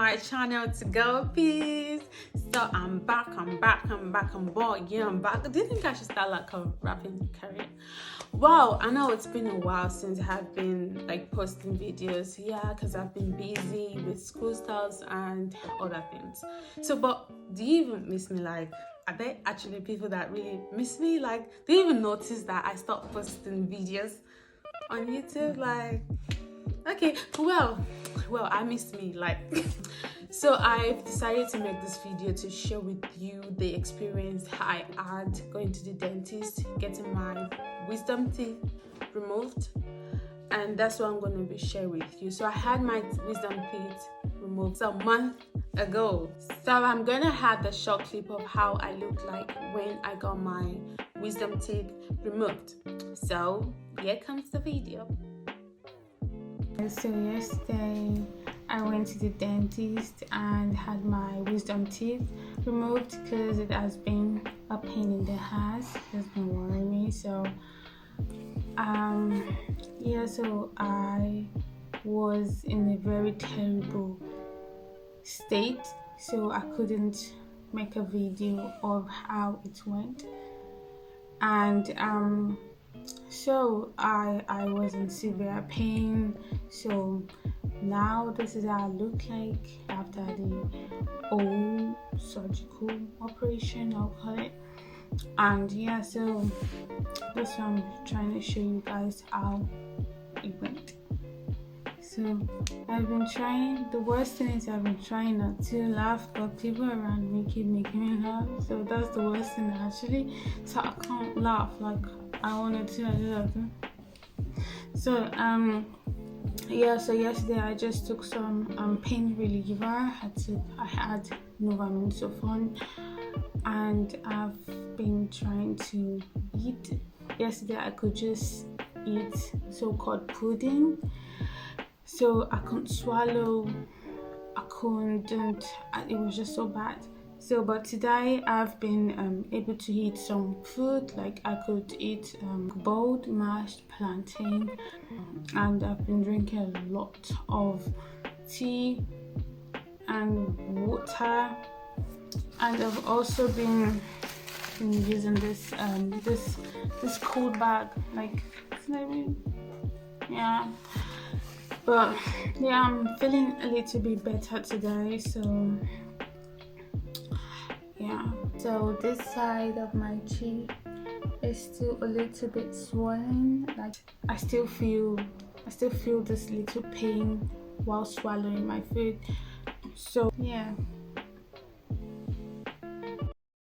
my channel to go peace. So I'm back. I'm back. Yeah, I'm back. Do you think I should start like a rapping career? Wow, I know it's been a while since I've been like posting videos. Yeah, because I've been busy with school stuff and other things. So, but do you even miss me? Like, are there actually people that really miss me? Like, do you even notice that I stopped posting videos on YouTube? Like, okay, well, I missed me. Like, so I've decided to make this video to share with you the experience I had going to the dentist, getting my wisdom teeth removed, and that's what I'm going to be sharing with you. So I had my wisdom teeth removed a month ago, so I'm going to have the short clip of how I looked like when I got my wisdom teeth removed. So here comes the video. So yesterday I went to the dentist and had my wisdom teeth removed because it has been a pain in the ass. It's been worrying me. So so I was in a very terrible state, so I couldn't make a video of how it went. And so I was in severe pain. So now this is how I look like after the old surgical operation, I'll call it. And yeah, so that's why I'm trying to show you guys how it went. So I've been trying, the worst thing is I've been trying not to laugh, but people around me keep making me laugh. So that's the worst thing actually. So I can't laugh like I wanted to. I just have to. So so yesterday I just took some pain reliever. I had Novamine, and I've been trying to eat. Yesterday I could just eat so-called pudding. So I couldn't swallow. It was just so bad. So, but today I've been able to eat some food. Like I could eat boiled mashed plantain, and I've been drinking a lot of tea and water, and I've also been using this this cold bag. Like, yeah. But yeah, I'm feeling a little bit better today. So yeah, so this side of my cheek is still a little bit swollen. Like I still feel this little pain while swallowing my food. So yeah.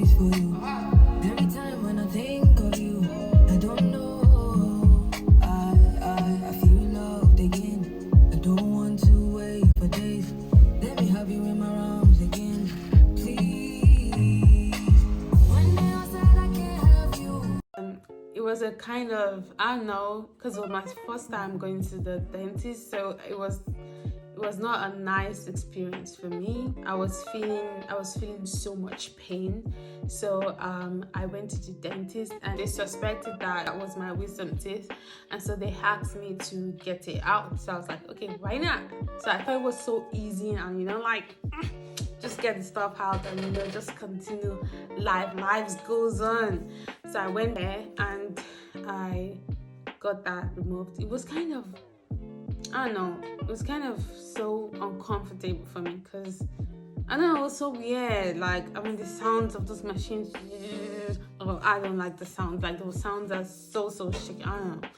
Every time when I think of you, I don't know. I feel loved again. I don't want to wait for days. Let me have you in my arms again, please. One day I said I can't have you. It was a kind of, I don't know, because it was my first time going to the dentist, so it was not a nice experience for me. I was feeling so much pain. So I went to the dentist and they suspected that was my wisdom teeth, and so they asked me to get it out. So I was like, okay, why not? So I thought it was so easy, and like just get the stuff out and just continue life goes on. So I went there and I got that removed. It was kind of, I don't know, it was kind of so uncomfortable for me because I don't know, it was so weird. Like, I mean, the sounds of those machines, I don't like the sounds. Like, those sounds are so shaky. I don't know.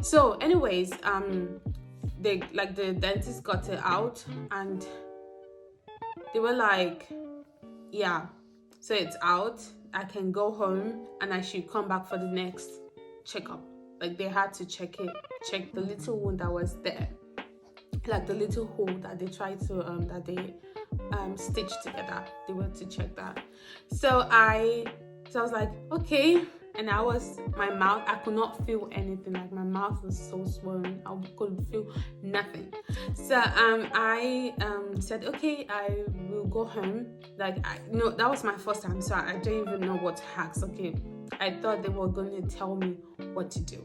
So anyways, the dentist got it out and they were like, yeah, so it's out. I can go home and I should come back for the next checkup. Like, they had to check the little wound that was there, like the little hole that they tried to stitch together. They went to check that. So I was like, okay. And my mouth, I could not feel anything. Like, my mouth was so swollen, I couldn't feel nothing. So I said, okay, I will go home. Like, that was my first time, so I don't even know what to ask. Okay, I thought they were going to tell me what to do.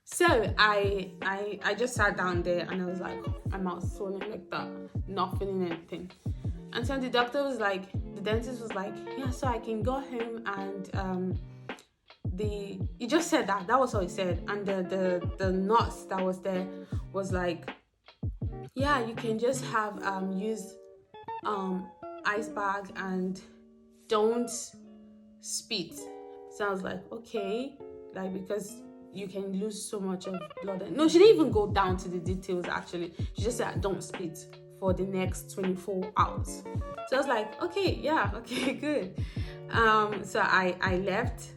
So I just sat down there and I was like, my mouth swollen like that, not feeling anything. And so the dentist was like, yeah, so I can go home and he just said that was all he said. And the nurse that was there was like, yeah, you can just have use ice bag and don't spit. So I was like, okay, like, because you can lose so much of blood. No, she didn't even go down to the details actually. She just said don't spit for the next 24 hours. So I was like, okay, yeah, okay, good. So I left.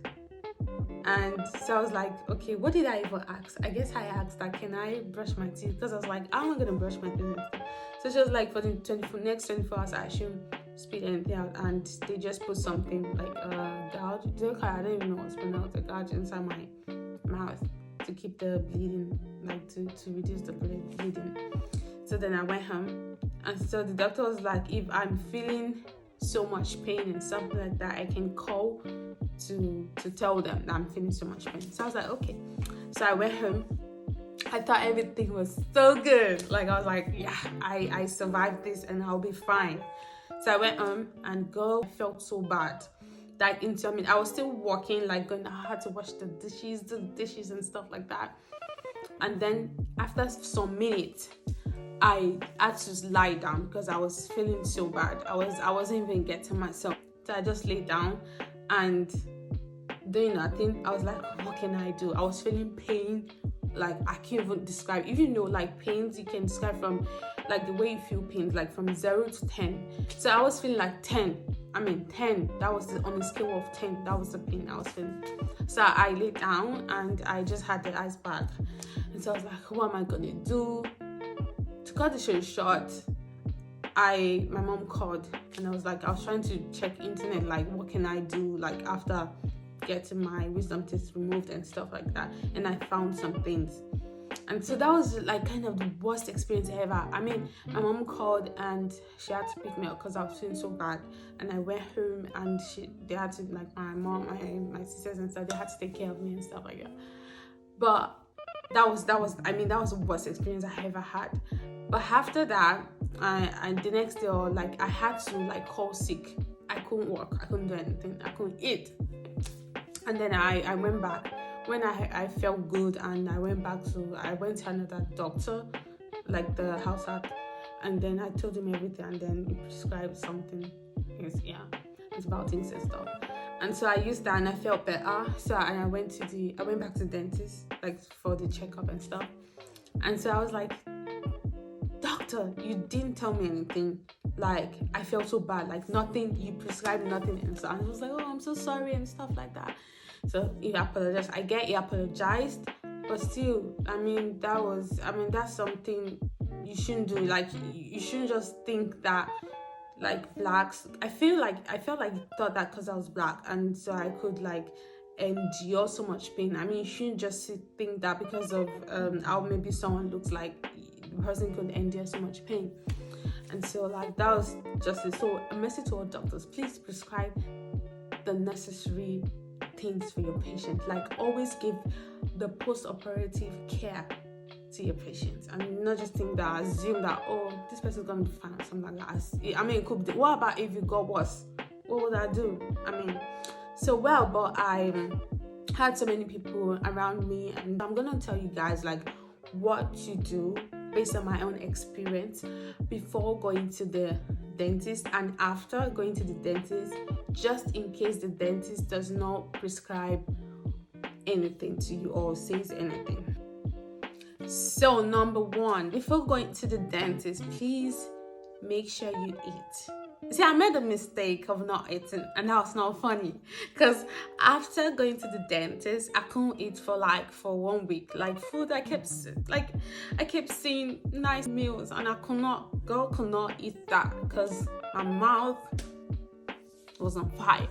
And so I was like, okay, what did I even ask? I guess I asked that, can I brush my teeth? Because I was like, I'm not going to brush my teeth. So she was like, for the next 24 hours, I shouldn't spit anything out. And they just put something like gouge. I don't even know what's pronounced, a gouge inside my mouth to keep the bleeding, like to reduce the bleeding. So then I went home. And so the doctor was like, if I'm feeling so much pain and something like that, I can call to tell them that I'm feeling so much pain. So I was like, okay. So I went home. I thought everything was so good. Like, I was like, yeah, I survived this and I'll be fine. So I went home and girl, I felt so bad. Like, I was still walking, like going, I had to wash the dishes and stuff like that. And then after some minutes, I had to lie down because I was feeling so bad. I wasn't even getting myself. So I just lay down and doing nothing. I was like, what can I do? I was feeling pain, like I can't even describe. Even though like pains you can describe from like the way you feel pain, like from 0 to 10. So I was feeling like 10. 10. That was on a scale of 10. That was the pain I was feeling. So I lay down and I just had the ice bag. And so I was like, what am I gonna do? To cut the show short, my mom called and I was trying to check internet, like what can I do like after getting my wisdom teeth removed and stuff like that, and I found some things. And so that was like kind of the worst experience ever. My mom called and she had to pick me up because I was feeling so bad, and I went home and they had to, like my mom and my sisters and stuff, they had to take care of me and stuff like that. But that was the worst experience I ever had. But after that, and the next day, I had to like call sick. I couldn't work. I couldn't do anything. I couldn't eat. And then I went back when I felt good, and I went to another doctor, like the house app, and then I told him everything, and then he prescribed something. Antibiotics and stuff. And so I used that and I felt better. So I went back to the dentist, like for the checkup and stuff. And so I was like, doctor, you didn't tell me anything. Like, I felt so bad, like nothing, you prescribed nothing. And so I was like, oh, I'm so sorry and stuff like that. So he apologized. He apologized, but still, that's something you shouldn't do. Like, you shouldn't just think that like blacks, I felt like he thought that because I was black and so I could like endure so much pain. You shouldn't just think that because of how maybe someone looks like the person could endure so much pain. And so like that was just it. So a message to all doctors, please prescribe the necessary things for your patient. Like, always give the post-operative care to your patients, and not just assume that, oh, this person's gonna be fine or something like that. It could be, what about if it got worse? What would I do? But I had so many people around me, and I'm gonna tell you guys like what to do based on my own experience before going to the dentist and after going to the dentist, just in case the dentist does not prescribe anything to you or says anything. So number 1, before going to the dentist, please make sure you eat. See, I made a mistake of not eating, and that was not funny, because after going to the dentist, I couldn't eat for 1 week. Like food, I kept seeing nice meals, and I could not eat that because my mouth was on fire.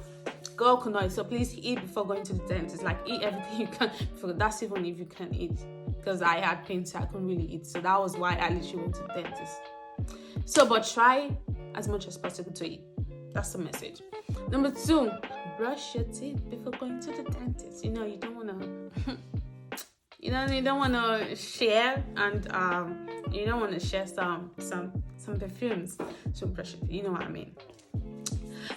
Girl could not eat. So please eat before going to the dentist. Like, eat everything you can. That's even if you can eat. Because I had pain, so I couldn't really eat. So that was why I literally went to the dentist. So, but try as much as possible to eat. That's the message. Number 2, brush your teeth before going to the dentist. You don't want to. You don't want to share, and you don't want to share some some perfumes, some pressure, you know what I mean.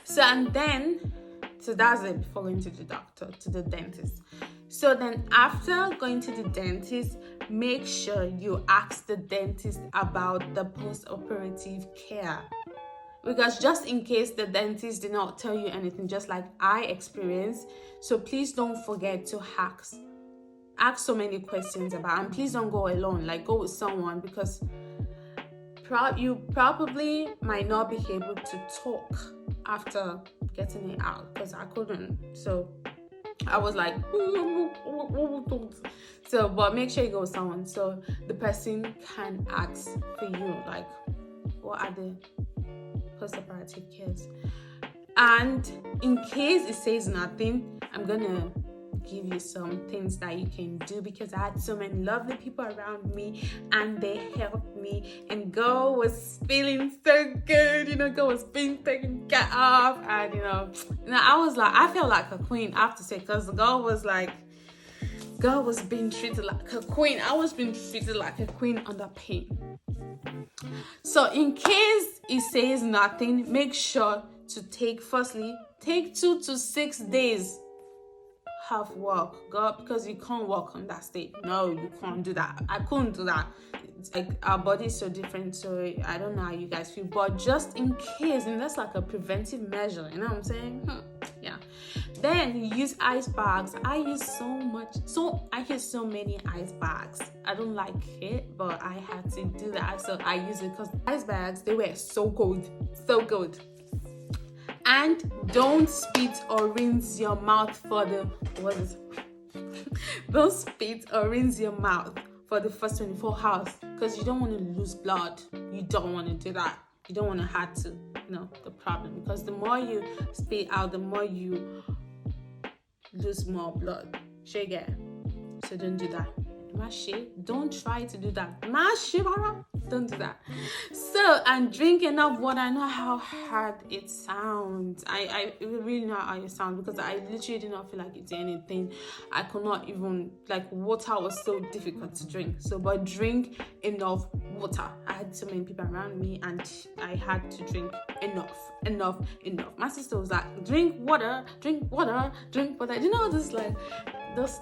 So that's it before going to the doctor, to the dentist. So then after going to the dentist, make sure you ask the dentist about the post-operative care. Because just in case the dentist did not tell you anything, just like I experienced, so please don't forget to ask so many questions about, and please don't go alone, like go with someone, because you probably might not be able to talk after getting it out, because I couldn't. So I was like, so, but make sure you go with someone so the person can ask for you, like, what are the post-operative cares. And in case it says nothing, I'm gonna give you some things that you can do, because I had so many lovely people around me and they helped me, and girl was feeling so good, girl was being taken care of, and I felt like a queen, I have to say, because the girl was being treated like a queen. I was being treated like a queen under pain. So in case it says nothing, make sure to take 2 to 6 days half work, girl, because you can't work on that state. No, you can't do that. I couldn't do that. It's like our body is so different, so I don't know how you guys feel, but just in case, and that's like a preventive measure, you know what I'm saying? Yeah. Then you use ice bags. I use so many ice bags. I don't like it, but I had to do that, so I use it because ice bags, they were so good. And don't spit or rinse your mouth for the don't spit or rinse your mouth for the first 24 hours, because you don't want to lose blood. You don't want to do that. You don't want to have to, the problem, because the more you spit out, the more you lose more blood. So don't do that. Don't try to do that. Don't do that. So, and drink enough water. I know how hard it sounds. I really know how it sounds, because I literally did not feel like eating anything. I could not even, water was so difficult to drink. So, but drink enough water. I had so many people around me, and I had to drink enough. My sister was like, drink water. You know, those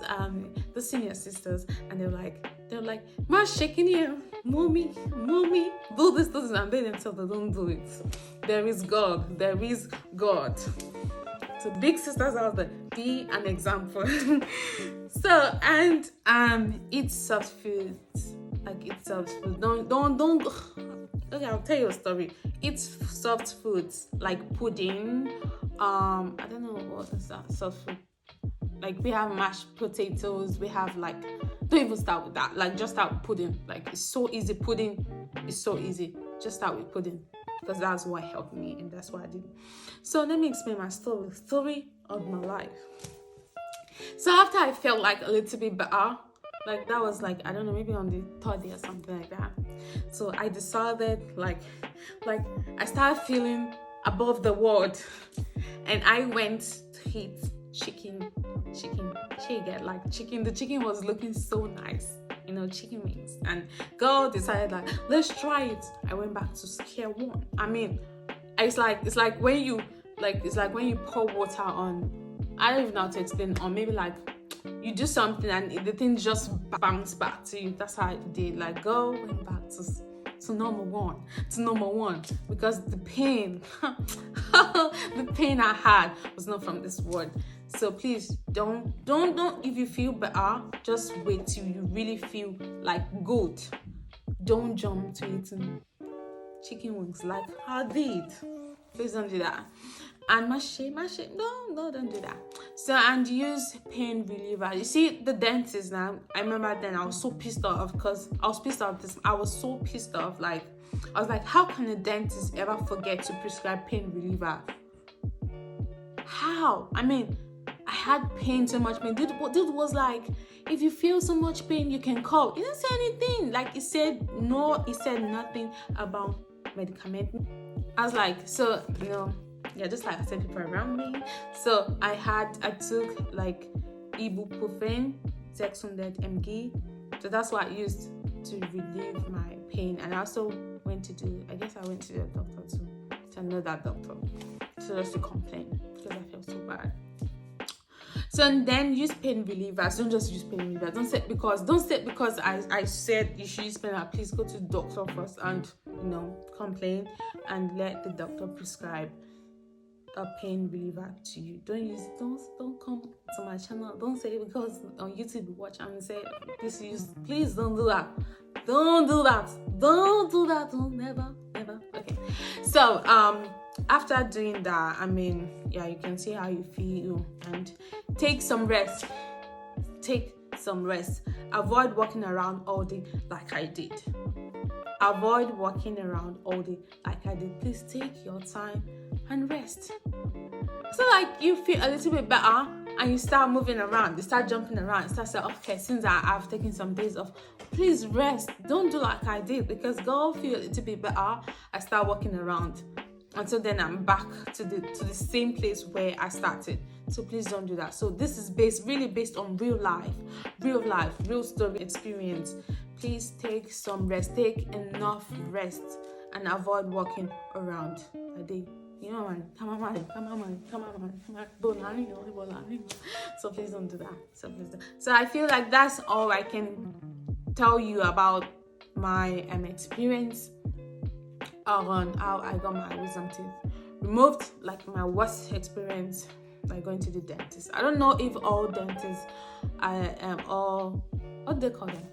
senior sisters, and they're like, ma, shaking here, mommy, do this, and they themselves, they don't do it. There is God. So big sisters out there, be an example. So, and eat soft foods. Eat soft food. Don't. Okay, I'll tell you a story. Eat soft foods like pudding. I don't know what is that soft food. We have mashed potatoes. We have don't even start with that. Just start with pudding. It's so easy. Pudding is so easy. Just start with pudding, because that's what helped me, and that's what I did. So let me explain my story of my life. So after I felt a little bit better, that was I don't know, maybe on the 3rd day or something like that. So I decided I started feeling above the world, and I went to eat chicken. Chicken. The chicken was looking so nice, chicken wings. And girl decided let's try it. I went back to square one. I mean, it's like when you pour water on. I don't even know how to explain. Or maybe you do something and the thing just bounce back to you. That's how I did. Girl went back to number one, because the pain I had was not from this world. So please don't if you feel better, just wait till you really feel good. Don't jump to eating chicken wings like I did. Please don't do that. And don't do that. So, and use pain reliever. You see, the dentist now, I remember then I was so pissed off, because I was so pissed off. I was like, how can a dentist ever forget to prescribe pain reliever? How? I mean, I had pain, so much pain. Dude was like, if you feel so much pain, you can call. He didn't say anything. He said no. He said nothing about medicament. I was like, so, yeah, just I said, people around me. So I took ibuprofen, 600 mg. So that's what I used to relieve my pain. And I also went to the doctor to another doctor, so just to complain because I felt so bad. So and then use pain relievers. Don't just use pain relievers. Don't say because I said you should use pain relievers. Please go to the doctor first and complain and let the doctor prescribe a pain reliever to you. Don't come to my channel. Don't say because on YouTube you watch and say please don't do that. Don't do that. Don't never. Okay. So after doing that, you can see how you feel and take some rest. Avoid walking around all day like I did. Please take your time and rest. So like you feel a little bit better and you start moving around, you start jumping around, you start saying, okay, since I've taken some days off, please rest. Don't do like I did, because girl feel a little bit better. I start walking around until then I'm back to the same place where I started. So please don't do that. So this is based on real life, real story experience. Please take some rest, take enough rest, and avoid walking around a day. Come on. So please don't do that. So I feel like that's all I can tell you about my experience on how I got my wisdom teeth removed. Like my worst experience by going to the dentist. I don't know if all dentists what do they call them?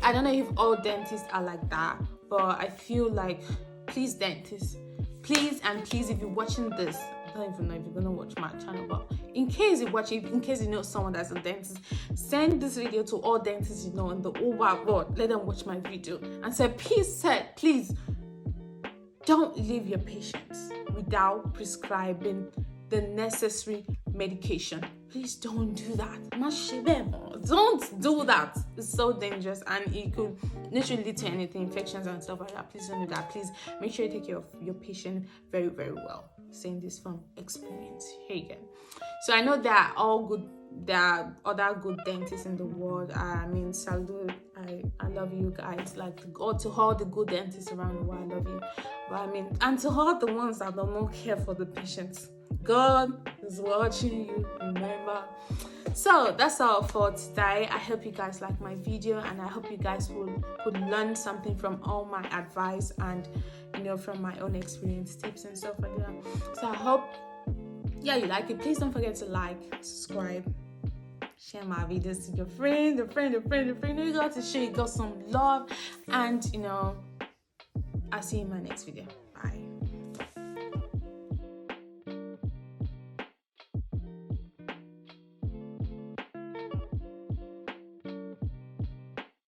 I don't know if all dentists are like that, but I feel like please dentists, please if you're watching this, I don't even know if you're gonna watch my channel, but in case you watch it, in case you know someone that's a dentist, send this video to all dentists you know in the whole wide world. Let them watch my video and say, please don't leave your patients without prescribing the necessary medication. Please don't do that. Don't do that. It's so dangerous and it could literally lead to anything, infections and stuff like that. Please don't do that. Please make sure you take care of your patient very, very well. Saying this from experience. Here you go. So I know there are other good dentists in the world. Salute. I love you guys. Like to all the good dentists around the world, I love you. But and to all the ones that don't care for the patients, God is watching you, remember. So that's all for today. I hope you guys like my video, and I hope you guys would learn something from all my advice and from my own experience, tips and stuff like that. So I hope you like it. Please don't forget to like, subscribe, share my videos to your friend. You got to show you got some love, and I'll see you in my next video. Bye.